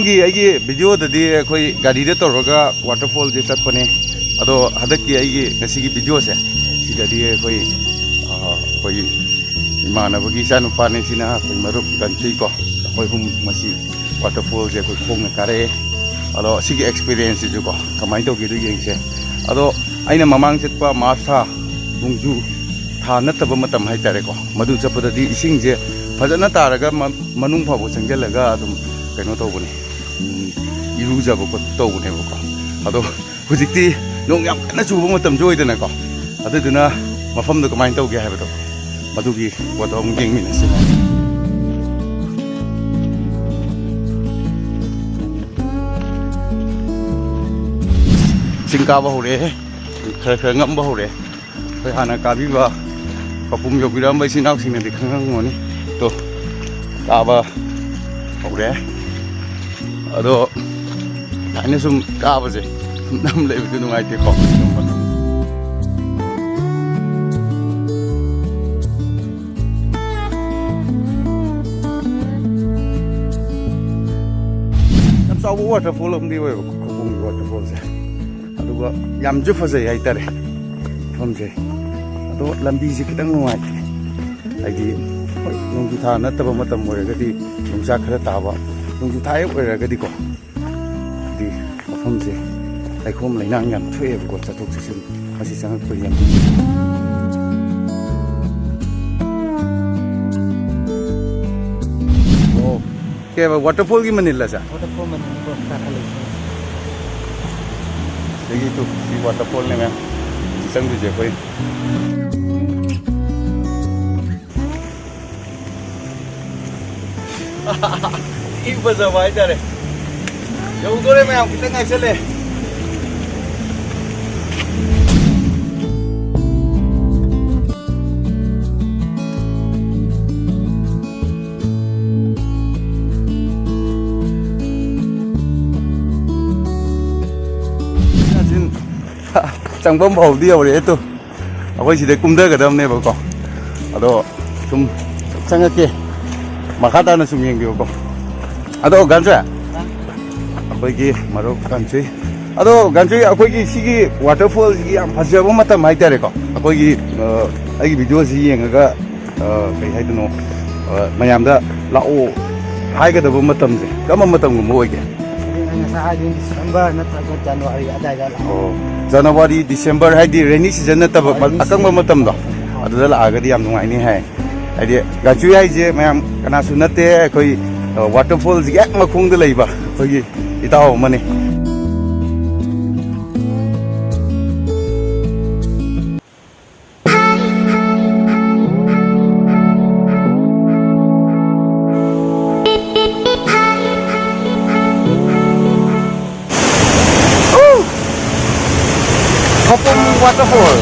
ममांगी आइगी video ददी कोई गाड़ी दे तोरगा waterfall जे चटपने अदो हदकी आइगी नसीगी वीडियो से सिददी कोई इमानबगी सानुपाने सिना कोई मरुप कंट्री को कोई हुम मसी वाटरफॉल जे कोई खोंग कारे अदो सिगी एक्सपीरियंस जो को कमाई तो गिदु येंसे अदो आइना ममांग चटपा मासा बुंजु था नतब मतम हाइतारे को मदु चपददी इसिंग जे फजना तारगा मनुंग फाबो संगेलगा अदुम कनो तौबने इरुजाबो को तौबनेबो को अदो हुजिक्ति नोंग याम कन्ना चुबो मतम जोइदना को अदुदुना मफमदो कमाइन तौगे हाइबदो मदुगी फोटो अमुक येंगमिनसे चिंकाबा होरे खर खर ngamba होरे खै हाना काबिबा कपुम योगिराम बैसिनाव सिंगदि खंगंगोनी तो काबा होरे अदो थाने सुम काबजे नम लेबदु नुंगाइते को नम साबु वाटरफॉल अमदि ओय कपुम वाटरफॉल से अदुगा यामजु फजै हाइतारे फमजे अदो लंबी से कितंग नुंगाइते आइदि नोंजु था नतबा मतम ओरगदि नुंसा खरा ताबा नोंजु थाय ओरगदि को दि मफमजे आइखोम लाइनांग याम थुएब को चथोक चसिन मसि संग को याम ओ के वाटरफॉल की मनिला सा वाटरफॉल मन को ताखले सही तो सी वाटरफॉल ने मैं संग जे कोई इ बजा वाइ तारे यो गोरे मैं हम कितने चले चंबम भावदी औरे तो अखोई सिदे कुमदगदमनेबको अदो तुम चंगके मखादाना सुम येंगबियोको अदो गांजा अखोईगी मरो गांजै अदो गांजै अखोईगी सिगी वाटरफॉल सिगी याम फजबो मतम हाइतारेको अखोईगी आइगी वीडियो सि येंगगा कई हाइदनो मयामदा लाओ हाइगदबो मतमजे कम मतमगुम ओइगे जनवरी डिसेंबर हाइदी रेनी सीजन नतब अकंग मतमदो अदुदा लागदी याम नुंगाइनी हाय हाइदी गाजु हाइजे मयाम कनासु नते अखोई वाटरफॉल जी एक मखोंग लेबा अखोई इताव मने KHOUPUM waterfall.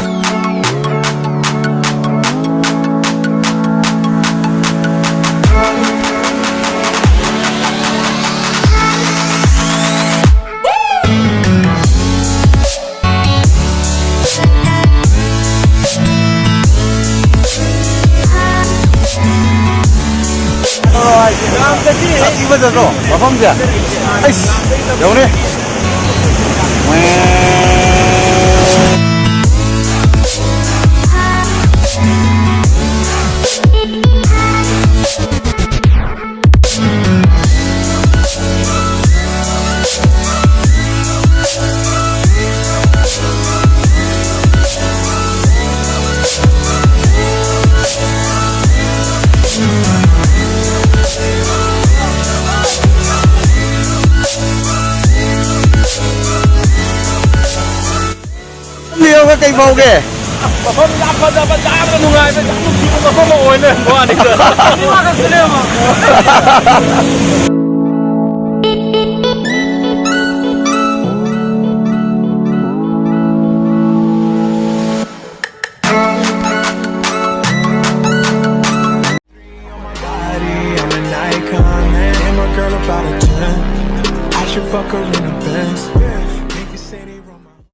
이거 저거 마밤자. 아이씨, 여우네. Liêu cây phâu kìa. Không dám phân ra vẫn dám nó ngay với dám nó không ôi lên quá đi cơ. Quá cái liêu mà. Fuck her in the Benz.